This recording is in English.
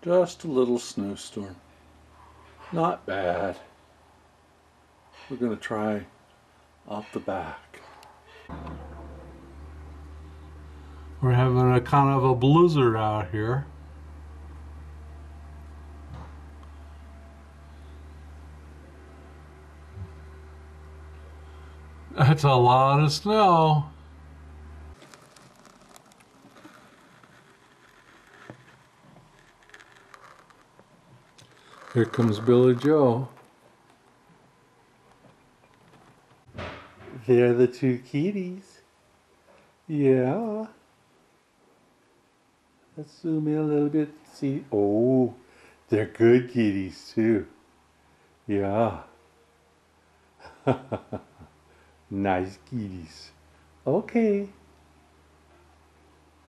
Just a little snowstorm. Not bad. We're going to try out the back. We're having a kind of a blizzard out here. That's a lot of snow. Here comes Billy Joe. They're the two kitties. Yeah. Let's zoom in a little bit. See. Oh, they're good kitties too. Yeah. Nice kitties. Okay.